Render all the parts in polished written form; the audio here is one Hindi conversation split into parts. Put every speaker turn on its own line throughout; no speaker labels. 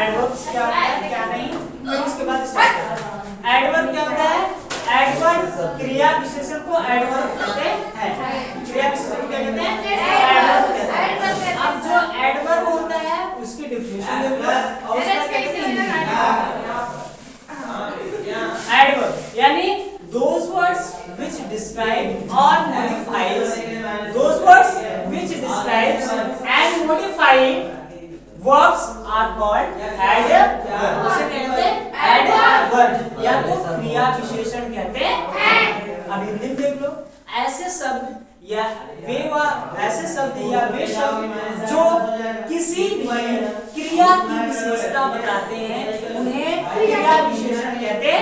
एडवर्ब्स क्या होता है क्या नहीं, तो उसके बाद स्टार्ट करते हैं। एडवर्ब क्या होता है? एडवर्ब क्रिया विशेषण को एडवर्ब कहते हैं। क्रिया विशेषण क्या कहते हैं? एडवर्ब कहते हैं। अब जो एडवर्ब होता है उसकी डेफिनेशन देख लो और उसका क्या कहते हैं? एडवर्ब यानी those words which describe or modifies, those words which describes and modify verbs are called adverb। उसे कहते हैं एडवर्ब या तो क्रिया विशेषण कहते हैं। अब हिंदी में देख लो, ऐसे शब्द या ऐसे शब्द या वे शब्द जो किसी भी क्रिया की विशेषता बताते हैं उन्हें क्रिया विशेषण कहते हैं।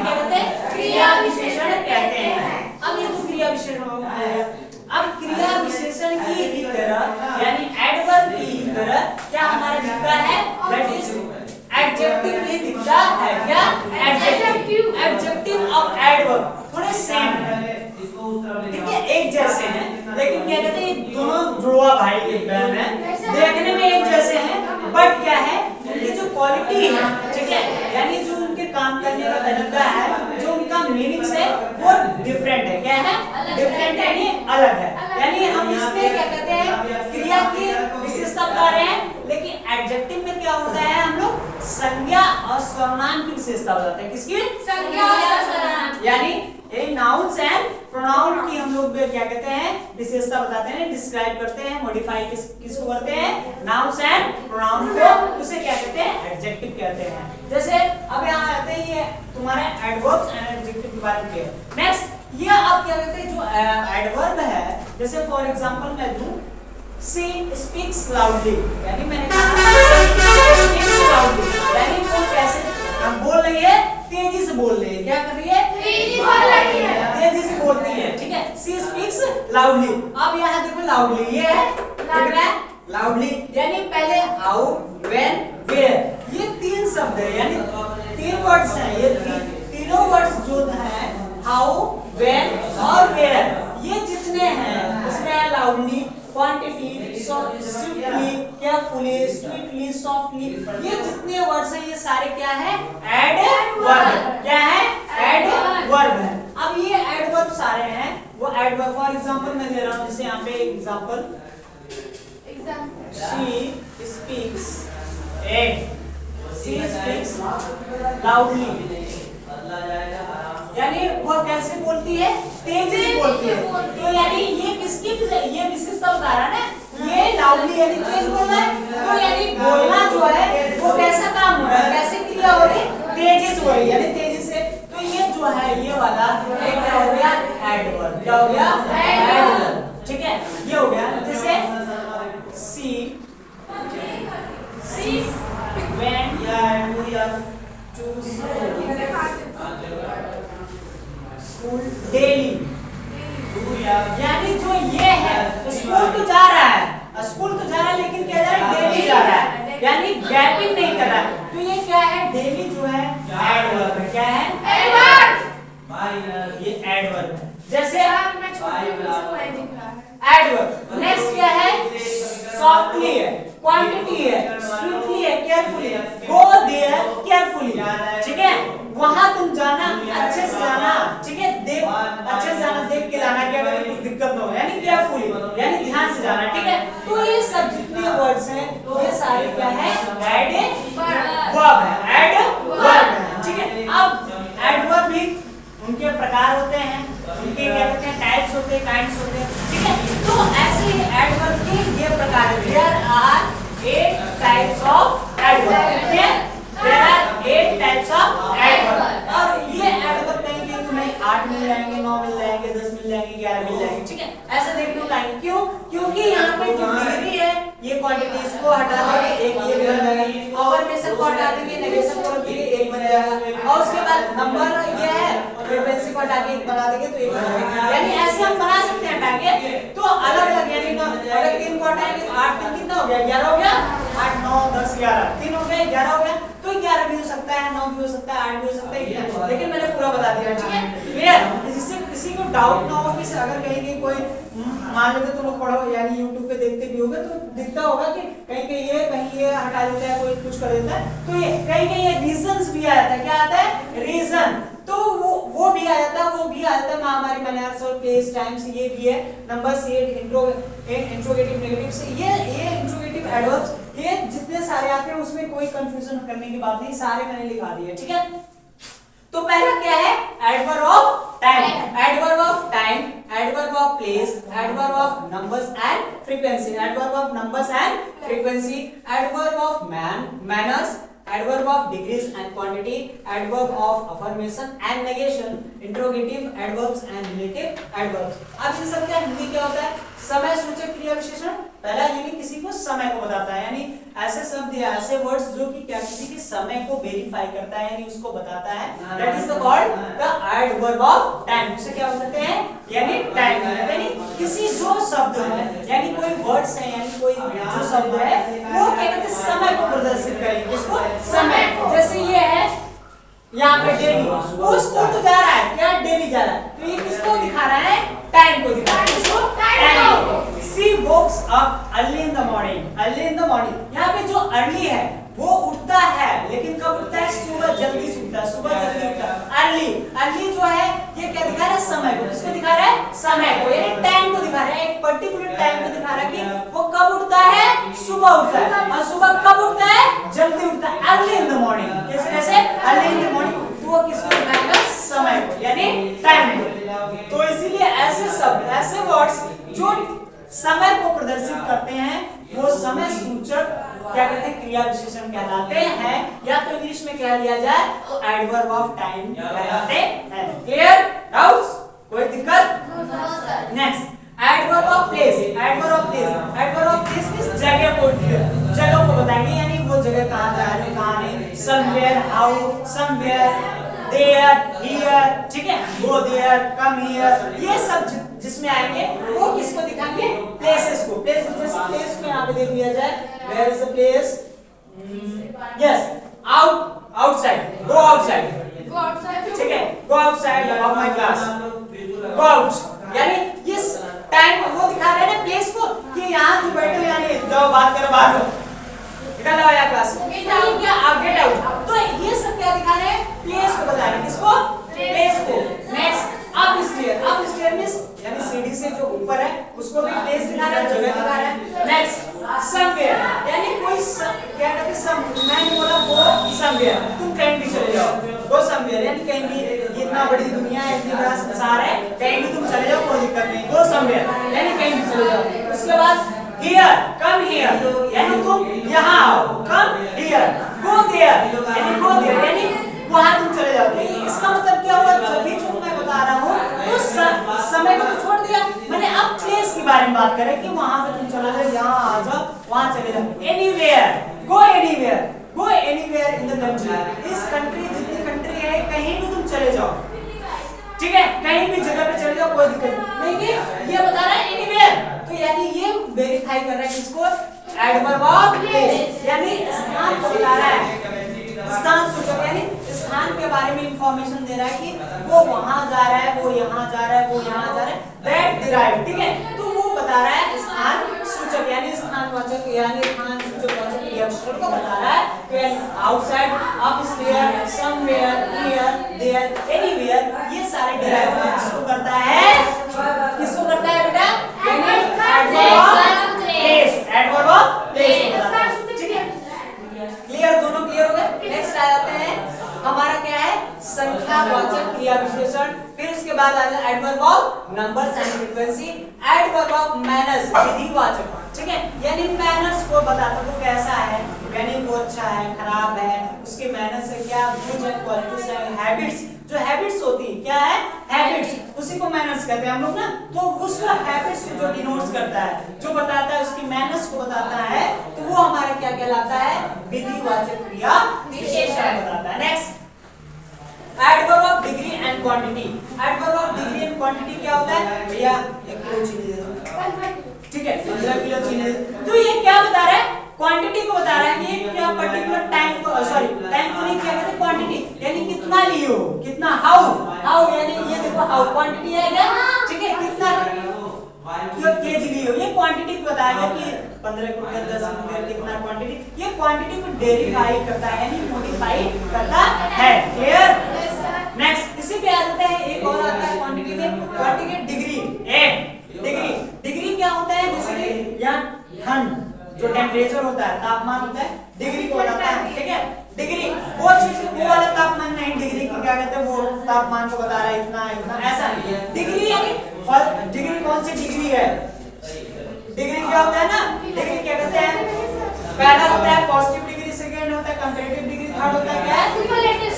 क्या कहते हैं? क्रिया विशेषण कहते हैं। अब ये तो क्रिया विशेषण हो गया। अब क्रिया विशेषण की तरह यानी एडवर्ब की तरह क्या हमारा दिखता है? दैट इज एडजेक्टिव भी दिखता है। क्या? एडजेक्टिव। एडजेक्टिव और एडवर्ब थोड़े सेम है, ठीक है, एक जैसे हैं, लेकिन क्या कहते हैं दोनों जुड़वा भाई बहन है, देखने में एक जैसे हैं बट क्या है उनकी जो क्वालिटी है, ठीक है, यानी जो उनके काम करने का तरीका है, जो उनका मीनिंग्स है वो डिफरेंट है। क्या है? डिफरेंट है, यानी अलग है। यानी हम इसमें क्या कहते हैं क्रिया की विशेषता बता रहे हैं, लेकिन एडजेक्टिव में क्या होता है हम लोग संज्ञा और सर्वनाम की विशेषता बताते हैं। किसकी? संज्ञा और सर्वनाम। यानी नाउन्स एंड प्रोनाउन की हम लोग क्या कहते हैं विशेषता बताते हैं, डिस्क्राइब करते हैं, मॉडिफाई किसको करते हैं? नाउन्स एंड प्रोनाउन को, उसे क्या कहते हैं? एडजेक्टिव कहते हैं। जैसे अब यहाँ आते हैं ये तुम्हारे एडवर्ब्स एंड एडजेक्टिव के बारे में। नेक्स्ट ये अब क्या कहते हैं जो एडवर्ब है, जैसे फॉर एग्जांपल मैं दूं she speaks loudly, यानी मैंने कहा speaks loudly यानी वो कैसे बोल रही है? तेजी से बोल रही है। क्या कर रही है? तेजी से बोलती है, ठीक है। she speaks loudly। अब यहाँ देखो loudly ये है, दिख रहा है loudly, यानी पहले how, when, where ये तीन शब्द है, यानी तीन वर्ड्स हैं। ये तीनों वर्ड्स जो है how, when और where, ये जितने हैं उसमें है loudly, quantity, swiftly, carefully, sweetly, softly, ये जितने वर्ड्स हैं ये सारे क्या है? एडवर्ब। क्या है? एडवर्ब है। अब ये एडवर्ब सारे हैं वो एडवर्ब। फॉर एग्जांपल मैं दे रहा हूं, जैसे यहाँ पे एग्जांपल she speaks loudly, यानी वो कैसे बोलती है? तेजी से बोलती है। तो यानी ये किसकी ये विशेषता बता रहा है ना, ये लाउडली यानी तेज बोलना है। तो यानी बोलना जो है वो कैसा काम हो रहा है, कैसे क्रिया हो रही है? तेजी से हो रही है, यानी तेजी से। तो ये जो है ये वाला एक क्या हो गया? एडवर्ब। क्या हो गया? एडवर्ब, ठीक है, ये हो गया। जैसे सी went to school daily, यानी जो ये है स्कूल तो जा रहा है, स्कूल तो जा रहा है, लेकिन क्या जा रहा है? डेली जा रहा है, यानी गैपिंग नहीं कर रहा है। तो ये क्या है? डेली जो है एडवर्ब है। क्या है? एडवर्ब। ये एडवर्ब है। जैसे एडवर्ब। नेक्स्ट क्या है? सॉफ्टली है, क्वांटिटी है, स्वीटली है, केयरफुली है, गो देयर केयरफुली, ठीक है, वहां तुम जाना, अच्छे से जाना, ठीक है, देख अच्छे से जाना, देख के जाना, क्या अगर कुछ दिक्कत ना हो, यानी केयरफुली यानी ध्यान से जाना, ठीक है। तो ये सब जितने वर्ड्स हैं ये सारे क्या है? एडवर्ब है, एडवर्ब है, ठीक है। अब एडवर्ब भी उनके प्रकार होते हैं, उनके क्या कहते हैं टाइप्स होते हैं, काइंड्स होते हैं, ठीक है। तो ऐसे ही एडवर्ब के ये प्रकार है। There are 8 types of adverb. There are 8 types of adverb. और ये एडवर्ब कहीं तुम्हें 8 मिल जाएंगे, 9 मिल जाएंगे, 10 मिल जाएंगे, 11 मिल जाएंगे, ठीक है। ऐसे देखने को आएंगे। क्यों? क्योंकि यहाँ पे जो डिग्री है ये क्वांटिटी, इसको हटा देंगे एक ये बन जाएगा, ऑवरनेशन को हटा देंगे, नेगेशन को रख देंगे एक बन जाएगा, और उसके बाद नंबर ये है फ्रीक्वेंसी को हटा के एक बना देंगे तो एक बन जाएगा। यानी ऐसे हम बना सकते हैं हटा के, तो अलग अलग, यानी अगर 3 को हटाएंगे तो 8 3 कितना हो गया? 11 हो गया। 8 9 10 11 3 हो गया, 11 हो गया। तो 11 भी हो सकता है, 9 भी हो सकता है, 8 भी हो सकता है, लेकिन मैंने पूरा बता दिया, ठीक है, क्लियर। इससे किसी को डाउट ना हो कि अगर कहीं कोई मान लेते तुम लोग पढ़ो यानी YouTube पे देखते भी होगे तो दिखता होगा कि कहीं ये हटा देता है, कोई कुछ कर देता है, तो ये कहीं ये रीजंस भी आ जाता है। क्या आता है? रीजन। तो वो भी आ जाता है महामारी मैनर्स और प्लेस टाइम्स, ये भी है। नंबर 8 इंट्रोगेटिव नेगेटिव से ये इंट्रोगेटिव एडवर्ब्स, ये जितने सारे आते हैं उसमें कोई कंफ्यूजन करने की बात नहीं, सारे मैंने लिखा दिए, ठीक है। तो पहला क्या है? Adverb of time, adverb of time, adverb of place, adverb of numbers and frequency, adverb of numbers and frequency, adverb of manners, adverb of degrees and quantity, adverb of affirmation and negation, interrogative adverbs and relative adverbs। अब इन सब का हिंदी क्या होता है? समय सूचक क्रिया विशेषण। पहला यानी किसी को समय को बताता है, यानी ऐसे शब्द या ऐसे वर्ड्स जो कि क्या किसी के समय को वेरीफाई करता है यानी उसको बताता है, that is the called the adverb of time. उसे क्या बोलते हैं? यानी टाइम, यानी किसी जो शब्द है यानी कोई वर्ड्स है यानी कोई जो शब्द है वो क्या कहते हैं? समय को प्रदर्शित करेंगे, किसको? समय। जैसे ये है यहाँ पे डेली, वो स्कूल तो जा रहा है, क्या डेली जा रहा है, तो ये किसको दिखा रहा है? टाइम को दिखा रहा है, किसको? टाइम को। She wakes up early in the morning, early in the morning, यहाँ पे जो अर्ली है वो उठता है, लेकिन कब उठता है? सुबह जल्दी उठता है, सुबह जल्दी उठता है। अर्ली जो है ये क्या दिखा रहा है? समय को। किसको दिखा रहा है? समय को, यानी टाइम को दिखा रहा है, एक पर्टिकुलर टाइम को दिखा रहा है कि वो कब उठता है? सुबह उठता है। और सुबह कब उठता है? जल्दी उठता है, अर्ली इन द मॉर्निंग। कैसे? Early in the morning. तो वो किसको दिखाएगा? समय को, यानी टाइम को। तो इसीलिए ऐसे शब्द, ऐसे वर्ड्स जो समय को प्रदर्शित करते हैं वो समय सूचक क्या कहते हैं? क्रिया विशेषण कहलाते हैं, या तो इंग्लिश में कह लिया जाए तो एडवर्ब ऑफ टाइम कहलाते हैं। क्लियर? डाउट्स? कोई दिक्कत? Next adverb of place, adverb of place, adverb of place means जगह को, जगह को बताएंगे, यानी वो जगह कहां जा रहे हैं, कहां नहीं। Somewhere, how, somewhere, there, here, ठीक है, गो देयर, कम हियर, ये सब जिसमें आएंगे वो किसको दिखाएंगे? प्लेसेस को। प्लेसेस, जैसे प्लेस को यहाँ पे देख लिया जाए, where is the place? Yes, outside, go outside, ठीक है, go outside of my class, go out, यानी इस टाइम वो दिखा रहे हैं प्लेस को कि यहाँ जो बैठे यानी जाओ बात करो, बाहर हो, निकल आओ यहाँ क्लास, क्या आप गेट आउट। तो ये सब क्या दिखा रहे हैं? प्लेस को बता रहे हैं, किसको? प्लेस को। नेक्स्ट अप स्टेयर मींस यानी सीढ़ी से जो ऊपर है उसको भी प्लेस दिखा रहा है, जगह दिखा रहा है। नेक्स्ट समवेयर, यानी कोई क्या कहते हैं? मैंने बोला गो समवेयर, तुम कहीं भी चले जाओ, गो समवेयर, यानी कहीं भी, इतना बड़ी दुनिया है, इतना बड़ा संसार है, कहीं भी तुम चले जाओ, कोई दिक्कत नहीं, गो समवेयर, यानी कहीं भी चले जाओ। उसके बाद हियर, कम हियर, यानी तुम यहाँ आओ, कम हियर, गो देयर, यानी गो देयर, यानी वहां तुम चले जाओ। इसका मतलब क्या हुआ? जब भी जो मैं बता रहा हूँ तो समय को तो छोड़ दिया, मैंने अब प्लेस के बारे में बात करें कि वहां पे तुम चले जाओ, यहाँ आ जाओ, वहां चले जाओ। Anywhere, go anywhere, go anywhere in the country, इस कंट्री, जितनी कंट्री है कहीं भी तुम चले जाओ, ठीक है, कहीं भी जगह पे चले जाओ, कोई दिक्कत नहीं। ये बता रहा है एनीवेयर, तो यानी ये वेरीफाई कर रहा है किसको? एडवर्ब ऑफ प्लेस, यानी स्थान को बता रहा है, स्थान सूचक, यानी स्थान के बारे में इंफॉर्मेशन दे रहा है कि वो वहां जा रहा है, वो यहाँ जा रहा है, वो यहाँ जा रहा है, दैट डिराइव, ठीक है। तो वो बता रहा है स्थान सूचक, यानी स्थानवाचक, यानी स्थान सूचक वाचक क्रिया विशेषण को बता रहा है कि outside, upstair, somewhere, here, there, anywhere, ये सारे डिराइव किसको करता है? किसको करता है बेटा? यानी adverb of place, adverb of place को बताता है, ठीक है। क्लियर? दोनों क्लियर हो गए? नेक्स्ट आ जाते हैं, हमारा क्या है? संख्यावाचक क्रिया विशेषण। फिर उसके बाद आ जाए adverb of numbers and frequency, adverb of manners, विधिवाचक, ठीक है, यानी मैनर्स को बताता वो कैसा है, यानी वो अच्छा है, खराब है, उसके मैनर्स है क्या, गुड है, क्वालिटीज है, हैबिट्स, जो हैबिट्स होती है क्या है? हैबिट्स, उसी को मैनर्स कहते हैं हम लोग ना। तो उसका हैबिट्स जो डिनोट्स करता है, जो बताता है, उसकी मैनर्स को बताता है, तो वो हमारा क्या कहलाता है? विधिवाचक क्रिया विशेषण बताता है। Next adverb of degree and quantity, adverb of degree and quantity क्या होता है? भैया 1 किलो चीनी दे दो, ठीक है, 15 किलो चीनी। तो ये क्या बता रहा है? क्वांटिटी को बता रहा है कि क्या पर्टिकुलर टाइम को, सॉरी टाइम को नहीं, क्या कहते हैं? क्वांटिटी, यानी कितना लियो, कितना, हाउ यानी ये देखो हाउ क्वांटिटी है क्या, ठीक है, कितना केजी लियो, ये क्वांटिटी बताएगा कि 15 कुंटल 10 कुंटल कितना क्वांटिटी, ये क्वांटिटी को डेरिफाई करता है यानी मॉडिफाई करता है। क्लियर? नेक्स्ट इसी पे आ जाते हैं, एक और आता है क्वांटिटी में, क्वांटिटी डिग्री। डिग्री क्या होता है, जैसे कि यहाँ ठंड जो टेम्परेचर होता है, तापमान होता है, डिग्री को बताता है, ठीक है। डिग्री वो चीज, वो वाला तापमान नहीं, डिग्री की क्या कहते हैं, वो तापमान को बता रहा है इतना इतना, ऐसा नहीं है। डिग्री यानी डिग्री कौन सी डिग्री है, डिग्री क्या होता है ना, डिग्री क्या कहते हैं, पहला होता है पॉजिटिव डिग्री, सेकंड होता है कंपैरेटिव डिग्री, थर्ड होता है क्या,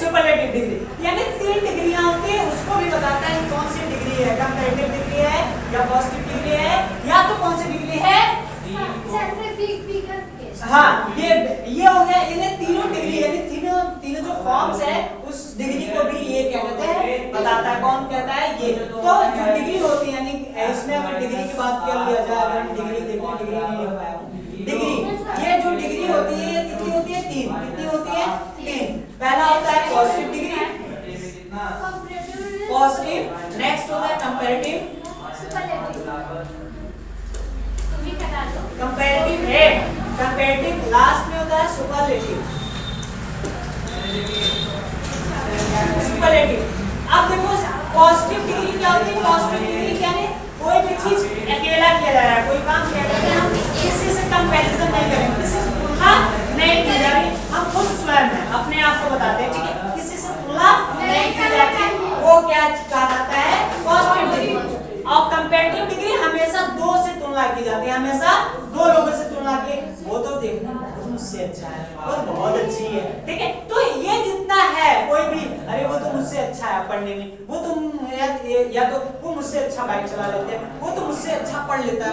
सुपरलेटिव डिग्री। यानी 3 डिग्रियां होती है, उसको भी बताता है कौन सी डिग्री है, कंपैरेटिव डिग्री है या पॉजिटिव डिग्री है या तो कौन सी डिग्री है। हाँ, ये हो गया, इन्हें तीनों डिग्री यानी तीनों जो फॉर्म्स है उस डिग्री को भी ये क्या कहते हैं, बताता है। कौन कहता है, ये। तो जो डिग्री होती है यानी इसमें अगर डिग्री की बात कर लिया जाए, अगर हम डिग्री देखें, डिग्री नहीं हो पाया, डिग्री, ये जो डिग्री होती है ये कितनी होती है, 3। कितनी होती है, 3। पहला होता है पॉजिटिव डिग्री, पॉजिटिव, नेक्स्ट होता है कंपैरेटिव, कंपैरेटिव है, कंपैरेटिव लास्ट में होता है सुपरलेटिव, सुपरलेटिव। अब देखो पॉजिटिव डिग्री क्या होती है, पॉजिटिव डिग्री क्या है, कोई भी चीज अकेला किया जा रहा है, कोई काम किया जा रहा है, हम किसी से कंपैरिजन नहीं करेंगे, किसी से तुलना नहीं की जा रही, हम खुद स्वयं में अपने आप को बताते हैं, ठीक है, किसी से तुलना नहीं की जाती, वो क्या कहलाता है, पॉजिटिव डिग्री। और कंपैरेटिव डिग्री हमेशा 2 से तुलना की जाती है, हमेशा 2 लोगों से तुलना की, वो तो देखना मुझसे अच्छा है, वो बहुत अच्छी है, ठीक है। तो ये जितना है, कोई भी, अरे वो तो मुझसे अच्छा है पढ़ने में, वो तो या तो वो मुझसे अच्छा बाइक चला लेते हैं, वो तो मुझसे अच्छा पढ़ लेता है,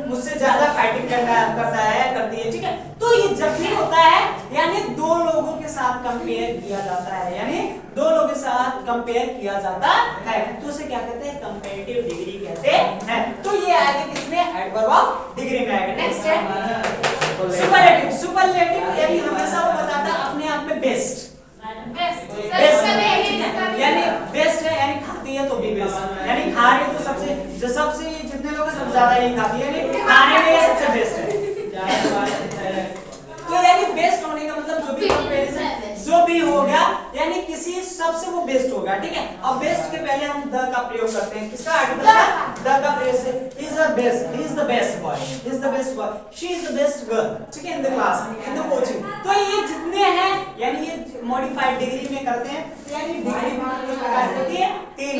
मुझसे ज्यादा फाइटिंग करता है, ठीक है। तो ये जब भी होता है यानी 2 लोगों के साथ कंपेयर किया जाता है, यानी 2 लोगों के साथ कंपेयर किया जाता है, तो उसे क्या कहते हैं, कंपैरेटिव डिग्री कहते हैं। तो ये आएगा किसमें, एडवर्ब ऑफ डिग्री में आएगा। नेक्स्ट है सुपरलेटिव। सुपरलेटिव यानी हमेशा वो बताता है अपने आप में बेस्ट, यानी बेस्ट है, यानी खाती है तो भी बेस्ट, यानी खा रही है तो सबसे जितने लोग सबसे ज्यादा यही खाती है, यानी खाने में ये सबसे बेस्ट है। तो यानी बेस्ट होने का मतलब जो भी कंपैरिजन जो भी होगा यानी किसी सबसे वो बेस्ट होगा, ठीक है। अब बेस्ट के पहले हम द का प्रयोग करते हैं, किसका, आर्टिकल का, द का प्रयोग से, is the best, he is the best boy, he is the best boy, she is the best girl, ठीक है, in the class, in the coaching. तो ये जितने हैं यानी ये मॉडिफाइड डिग्री में करते हैं, तो यानी डिग्री कितने प्रकार की होती है, 3